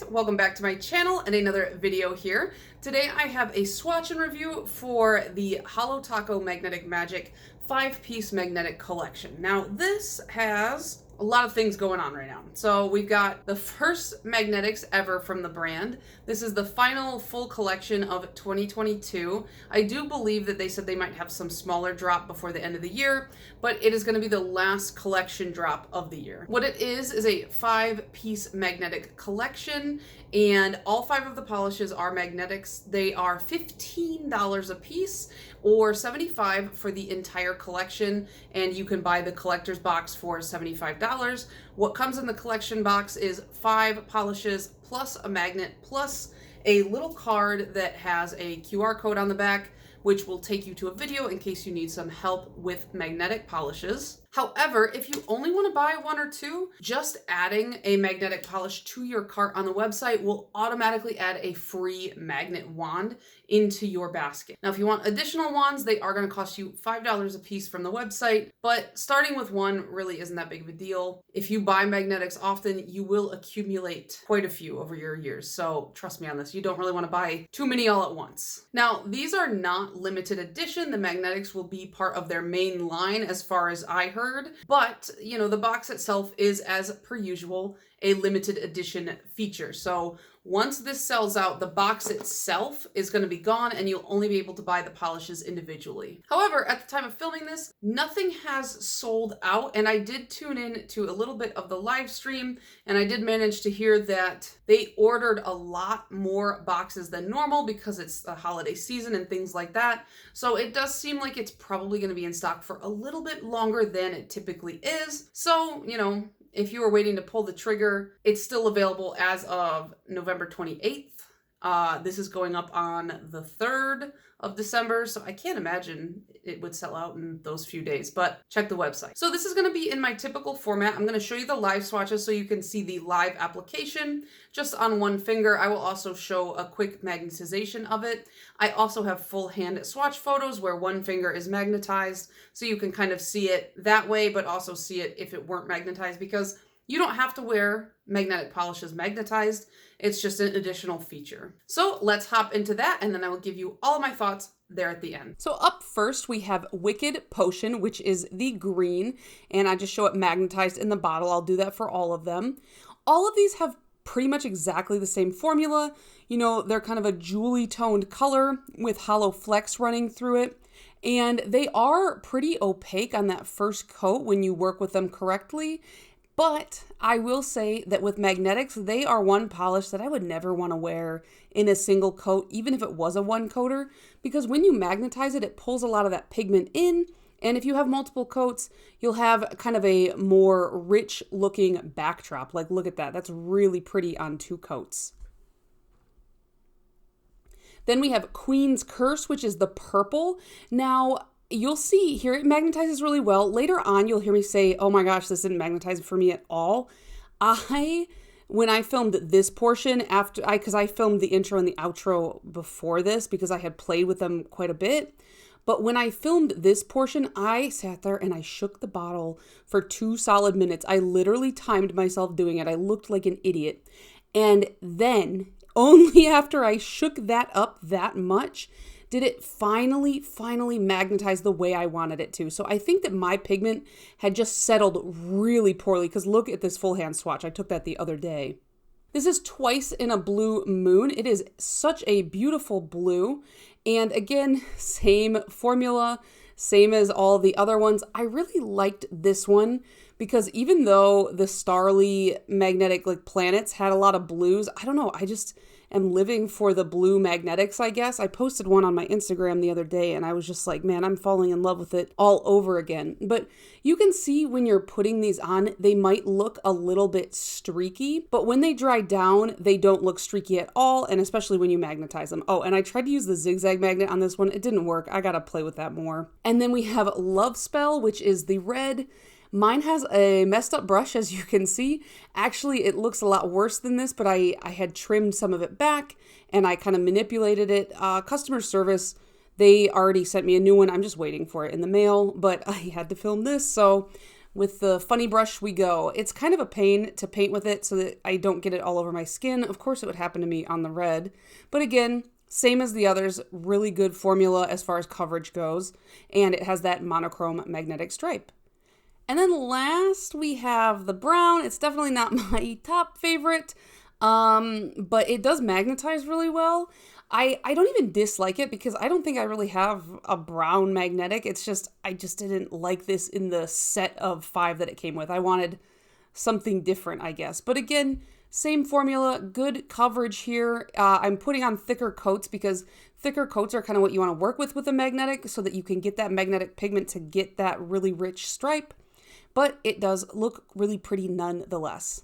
guys, welcome back to my channel and another video here. Today I have a swatch and review for the Holo Magnetic Magic 5-piece magnetic collection. Now this has a lot of things going on right now. So we've got the first magnetics ever from the brand. This is the final full collection of 2022. I do believe that they said they might have some smaller drop before the end of the year, but it is going to be the last collection drop of the year. What it is a 5-piece magnetic collection, and all 5 of the polishes are magnetics. They are $15 a piece or $75 for the entire collection, and you can buy the collector's box for $75. What comes in the collection box is 5 polishes plus a magnet plus a little card that has a QR code on the back, which will take you to a video in case you need some help with magnetic polishes. However, if you only want to buy 1 or 2, just adding a magnetic polish to your cart on the website will automatically add a free magnet wand into your basket. Now, if you want additional wands, they are going to cost you $5 a piece from the website, but starting with 1 really isn't that big of a deal. If you buy magnetics often, you will accumulate quite a few over your years. So trust me on this, you don't really want to buy too many all at once. Now, these are not limited edition. The magnetics will be part of their main line as far as I heard. But, you know, the box itself is, as per usual, a limited edition feature. So once this sells out, the box itself is going to be gone and you'll only be able to buy the polishes individually. However, at the time of filming this, nothing has sold out, and I did tune in to a little bit of the live stream, and I did manage to hear that they ordered a lot more boxes than normal because it's the holiday season and things like that. So it does seem like it's probably going to be in stock for a little bit longer than it typically is. So, you know, if you were waiting to pull the trigger, it's still available as of November 28th. This is going up on the 3rd of December, so I can't imagine it would sell out in those few days, but check the website. So this is going to be in my typical format. I'm going to show you the live swatches so you can see the live application just on one finger. I will also show a quick magnetization of it. I also have full hand swatch photos where one finger is magnetized, so you can kind of see it that way, but also see it if it weren't magnetized, because you don't have to wear magnetic polishes magnetized. It's just an additional feature. So let's hop into that, and then I will give you all of my thoughts there at the end. So up first, we have Wicked Potion, which is the green, and I just show it magnetized in the bottle. I'll do that for all of them. All of these have pretty much exactly the same formula. You know, they're kind of a jewelry toned color with hollow flecks running through it. And they are pretty opaque on that first coat when you work with them correctly. But I will say that with magnetics, they are one polish that I would never want to wear in a single coat, even if it was a one coater, because when you magnetize it, it pulls a lot of that pigment in. And if you have multiple coats, you'll have kind of a more rich looking backdrop. Like, look at that. That's really pretty on 2 coats. Then we have Queen's Curse, which is the purple. Now, you'll see here it magnetizes really well. Later on, you'll hear me say, oh my gosh, this didn't magnetize for me at all. When I filmed this portion because I filmed the intro and the outro before this because I had played with them quite a bit. But when I filmed this portion, I sat there and I shook the bottle for 2 solid minutes. I literally timed myself doing it. I looked like an idiot. And then only after I shook that up that much did it finally magnetize the way I wanted it to. So I think that my pigment had just settled really poorly, because look at this full hand swatch. I took that the other day. This is Twice in a Blue Moon. It is such a beautiful blue. And again, same formula, same as all the other ones. I really liked this one because even though the Starly magnetic planets had a lot of blues, I don't know, I just am living for the blue magnetics, I guess. I posted one on my Instagram the other day and I was just like, man, I'm falling in love with it all over again. But you can see when you're putting these on, they might look a little bit streaky, but when they dry down, they don't look streaky at all, and especially when you magnetize them. Oh, and I tried to use the zigzag magnet on this one. It didn't work. I gotta play with that more. And then we have Love Spell, which is the red. Mine has a messed up brush, as you can see. Actually, it looks a lot worse than this, but I had trimmed some of it back and I kind of manipulated it. Customer service, they already sent me a new one. I'm just waiting for it in the mail, but I had to film this. So With the funny brush we go. It's kind of a pain to paint with it so that I don't get it all over my skin. Of course, it would happen to me on the red. But again, same as the others, really good formula as far as coverage goes. And it has that monochrome magnetic stripe. And then last we have the brown. It's definitely not my top favorite, but it does magnetize really well. I don't even dislike it because I don't think I really have a brown magnetic. It's just, I just didn't like this in the set of 5 that it came with. I wanted something different, I guess. But again, same formula, good coverage here. I'm putting on thicker coats because thicker coats are kind of what you want to work with a magnetic so that you can get that magnetic pigment to get that really rich stripe. But it does look really pretty nonetheless.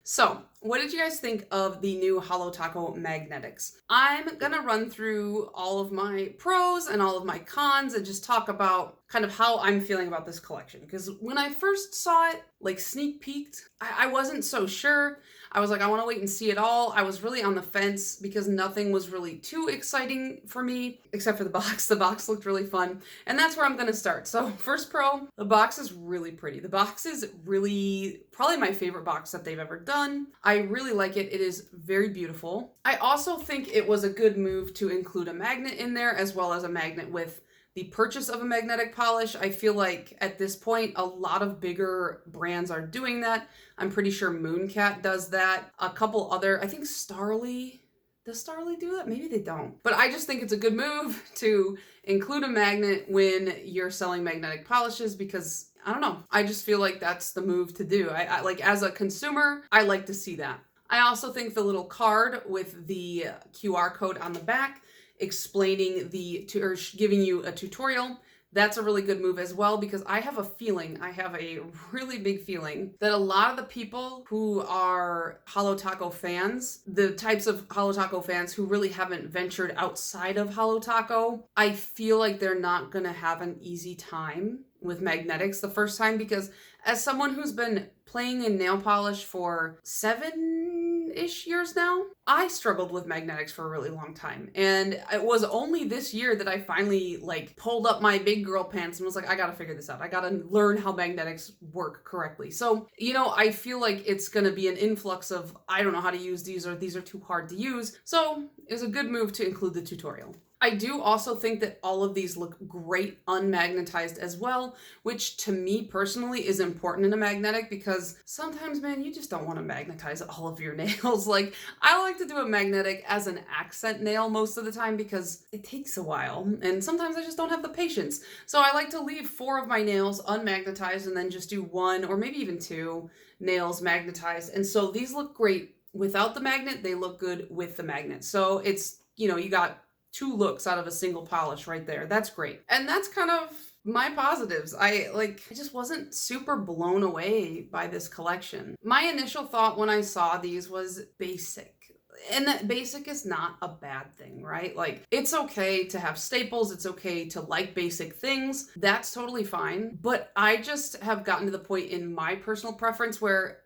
So, what did you guys think of the new Holo Taco magnetics? I'm gonna run through all of my pros and all of my cons and just talk about kind of how I'm feeling about this collection. Because when I first saw it, like sneak peeked, I wasn't so sure. I was like, I want to wait and see it all. I was really on the fence because nothing was really too exciting for me, except for the box. The box looked really fun. And that's where I'm going to start. So first pro, the box is really pretty. The box is really probably my favorite box that they've ever done. I really like it. It is very beautiful. I also think it was a good move to include a magnet in there as well as a magnet with the purchase of a magnetic polish. I feel like at this point, a lot of bigger brands are doing that. I'm pretty sure Mooncat does that. A couple other, I think Starly, does Starly do that? Maybe they don't. But I just think it's a good move to include a magnet when you're selling magnetic polishes because, I don't know, I just feel like that's the move to do. I like, as a consumer, I like to see that. I also think the little card with the QR code on the back explaining or giving you a tutorial, that's a really good move as well because I have a really big feeling that a lot of the people who are Holo Taco fans, the types of Holo Taco fans who really haven't ventured outside of Holo Taco, I feel like they're not gonna have an easy time with magnetics the first time because as someone who's been playing in nail polish for 7-ish years now, I struggled with magnetics for a really long time. And it was only this year that I finally like pulled up my big girl pants and was like, I gotta figure this out. I gotta learn how magnetics work correctly. So, you know, I feel like it's gonna be an influx of, I don't know how to use these or these are too hard to use. So it was a good move to include the tutorial. I do also think that all of these look great unmagnetized as well, which to me personally is important in a magnetic because sometimes, man, you just don't want to magnetize all of your nails. Like, I like to do a magnetic as an accent nail most of the time because it takes a while and sometimes I just don't have the patience. So I like to leave 4 of my nails unmagnetized and then just do 1 or maybe even 2 nails magnetized. And so these look great without the magnet. They look good with the magnet. So it's, you know, you got 2 looks out of a single polish right there. That's great. And that's kind of my positives. I just wasn't super blown away by this collection. My initial thought when I saw these was basic. And that basic is not a bad thing, right? Like, it's okay to have staples. It's okay to like basic things. That's totally fine. But I just have gotten to the point in my personal preference where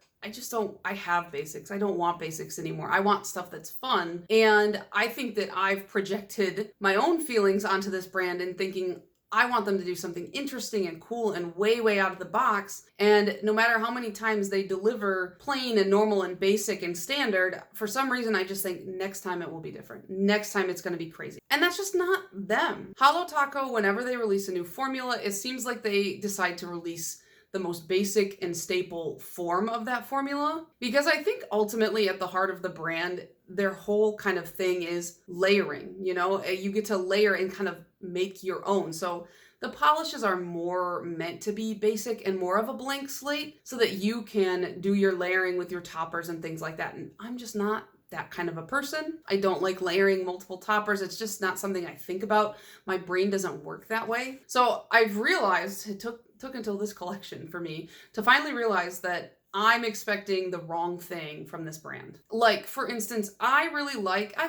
I have basics. I don't want basics anymore. I want stuff that's fun. And I think that I've projected my own feelings onto this brand and thinking, I want them to do something interesting and cool and way, way out of the box. And no matter how many times they deliver plain and normal and basic and standard, for some reason, I just think next time it will be different. Next time it's going to be crazy. And that's just not them. Holo Taco, whenever they release a new formula, it seems like they decide to release the most basic and staple form of that formula. Because I think ultimately at the heart of the brand, their whole kind of thing is layering, you know? You get to layer and kind of make your own. So the polishes are more meant to be basic and more of a blank slate so that you can do your layering with your toppers and things like that. And I'm just not that kind of a person. I don't like layering multiple toppers. It's just not something I think about. My brain doesn't work that way. So I've realized it took until this collection for me to finally realize that I'm expecting the wrong thing from this brand. Like, for instance, I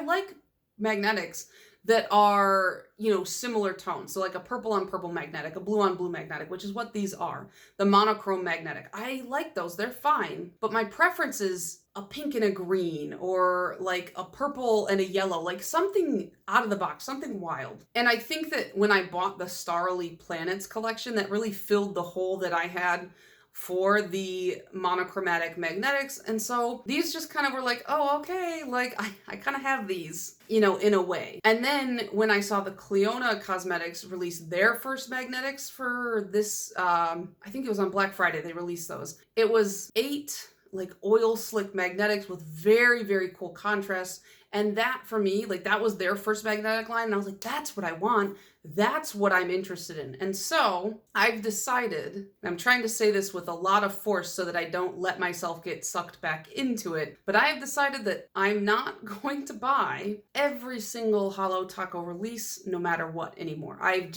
like magnetics that are, you know, similar tones. So like a purple on purple magnetic, a blue on blue magnetic, which is what these are. The monochrome magnetic. I like those. They're fine. But my preference is a pink and a green, or like a purple and a yellow, like something out of the box, something wild. And I think that when I bought the Starly Planets collection, that really filled the hole that I had for the monochromatic magnetics. And so these just kind of were like, oh, okay, like I kind of have these, you know, in a way. And then when I saw the Cleona Cosmetics release their first magnetics for this, I think it was on Black Friday, they released those. It was 8 like oil slick magnetics with very, very cool contrast. And that for me, like that was their first magnetic line. And I was like, that's what I want. That's what I'm interested in. And so I've decided, I'm trying to say this with a lot of force so that I don't let myself get sucked back into it, but I have decided that I'm not going to buy every single Holo Taco release no matter what anymore. I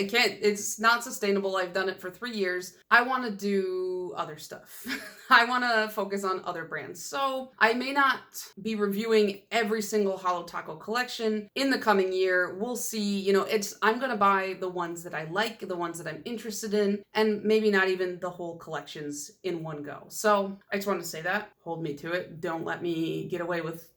can't, it's not sustainable. I've done it for 3 years. I want to do other stuff. I want to focus on other brands. So I may not be reviewing every single Holo Taco collection in the coming year. We'll see, you know, I'm going to buy the ones that I like, the ones that I'm interested in, and maybe not even the whole collections in one go. So I just want to say that. Hold me to it. Don't let me get away with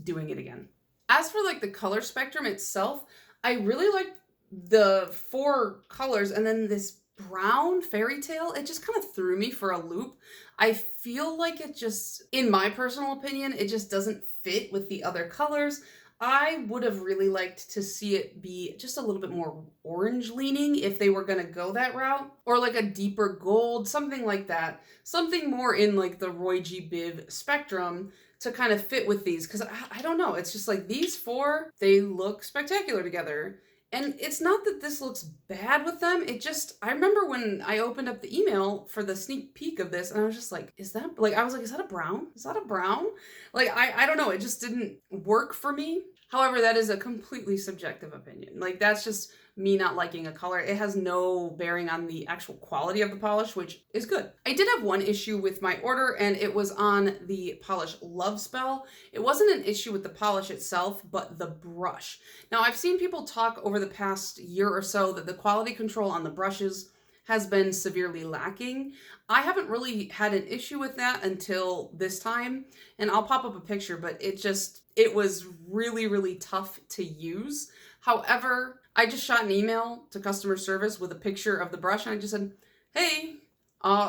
doing it again. As for like the color spectrum itself, I really like the 4 colors, and then this brown fairy tale, it just kind of threw me for a loop. I feel like it just, in my personal opinion, it just doesn't fit with the other colors. I would have really liked to see it be just a little bit more orange leaning if they were going to go that route, or like a deeper gold, something like that. Something more in like the Roy G. Biv spectrum to kind of fit with these, because I don't know, it's just like these 4, they look spectacular together. And it's not that this looks bad with them. It just, I remember when I opened up the email for the sneak peek of this, and I was just like, is that, like, I was like, is that a brown? Is that a brown? Like, I don't know. It just didn't work for me. However, that is a completely subjective opinion. Like, that's just me not liking a color. It has no bearing on the actual quality of the polish, which is good. I did have one issue with my order, and it was on the polish Love Spell. It wasn't an issue with the polish itself, but the brush. Now, I've seen people talk over the past year or so that the quality control on the brushes has been severely lacking. I haven't really had an issue with that until this time, and I'll pop up a picture, but it was really, really tough to use. However, I just shot an email to customer service with a picture of the brush, and I just said, hey,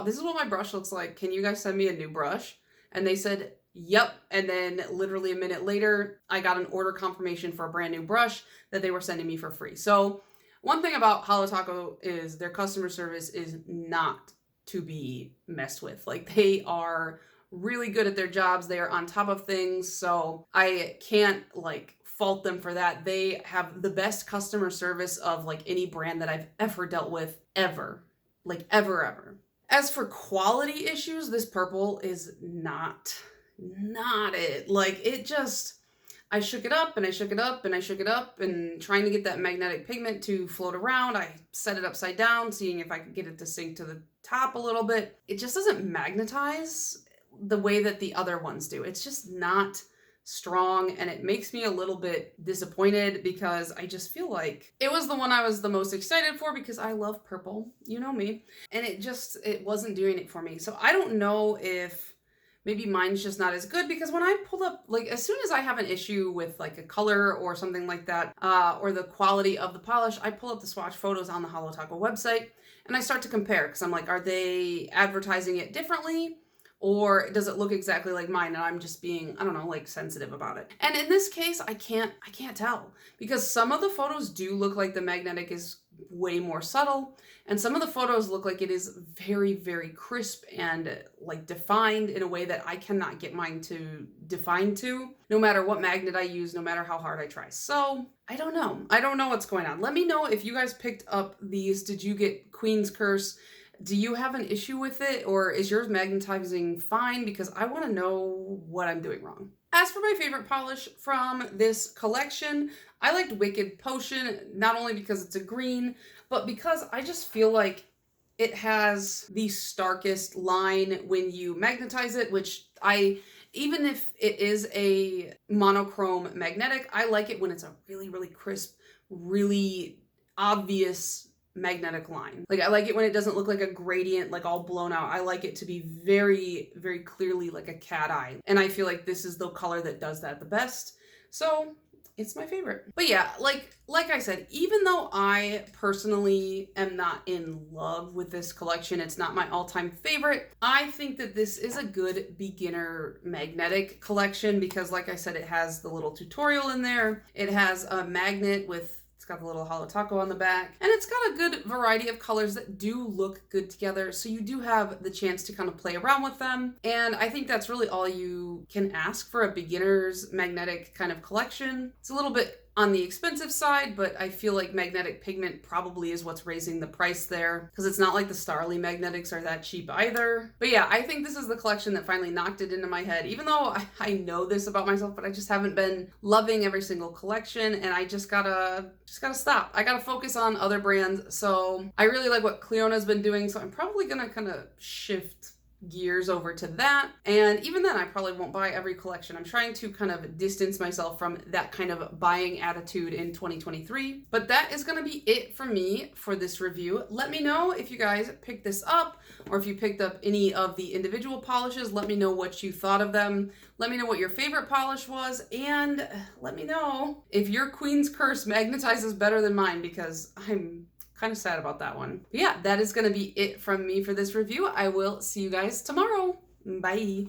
this is what my brush looks like. Can you guys send me a new brush? And they said, yep. And then literally a minute later, I got an order confirmation for a brand new brush that they were sending me for free. So one thing about Holo Taco is their customer service is not to be messed with. Like, they are really good at their jobs. They are on top of things. So I can't like fault them for that. They have the best customer service of like any brand that I've ever dealt with, ever. Like ever. As for quality issues, this purple is not it. Like, it just, I shook it up and I shook it up and I shook it up, and trying to get that magnetic pigment to float around. I set it upside down, seeing if I could get it to sink to the top a little bit. It just doesn't magnetize the way that the other ones do. It's just not strong, and it makes me a little bit disappointed because I just feel like it was the one I was the most excited for because I love purple, you know me, and it wasn't doing it for me. So I don't know if maybe mine's just not as good, because when I pull up, like, as soon as I have an issue with like a color or something like that, or the quality of the polish, I pull up the swatch photos on the Holo Taco website and I start to compare, because I'm like, are they advertising it differently? Or does it look exactly like mine and I'm just being, I don't know, like sensitive about it? And in this case, I can't tell, because some of the photos do look like the magnetic is way more subtle, and some of the photos look like it is very, very crisp and like defined in a way that I cannot get mine to define to, no matter what magnet I use, no matter how hard I try. So I don't know what's going on. Let me know if you guys picked up these. Did you get Queen's Curse? Do you have an issue with it, or is yours magnetizing fine? Because I want to know what I'm doing wrong. As for my favorite polish from this collection, I liked Wicked Potion, not only because it's a green, but because I just feel like it has the starkest line when you magnetize it, which even if it is a monochrome magnetic, I like it when it's a really, really crisp, really obvious magnetic line. Like, I like it when it doesn't look like a gradient, like all blown out. I like it to be very, very clearly like a cat eye. And I feel like this is the color that does that the best. So it's my favorite. But yeah, like I said, even though I personally am not in love with this collection, it's not my all-time favorite, I think that this is a good beginner magnetic collection because, like I said, it has the little tutorial in there. It has a magnet with, it's got the little Holo taco on the back, and it's got a good variety of colors that do look good together, so you do have the chance to kind of play around with them. And I think that's really all you can ask for a beginner's magnetic kind of collection. It's a little bit on the expensive side, but I feel like magnetic pigment probably is what's raising the price there, because it's not like the Starly magnetics are that cheap either. But yeah, I think this is the collection that finally knocked it into my head, even though I know this about myself, but I just haven't been loving every single collection, and I just gotta stop. I gotta focus on other brands. So I really like what Cleona's been doing, so I'm probably gonna kind of shift gears over to that. And even then, I probably won't buy every collection. I'm trying to kind of distance myself from that kind of buying attitude in 2023. But that is going to be it for me for this review. Let me know if you guys picked this up or if you picked up any of the individual polishes. Let me know what you thought of them. Let me know what your favorite polish was, and let me know if your Queen's Curse magnetizes better than mine, because I'm kind of sad about that one. But yeah, that is going to be it from me for this review. I will see you guys tomorrow. Bye.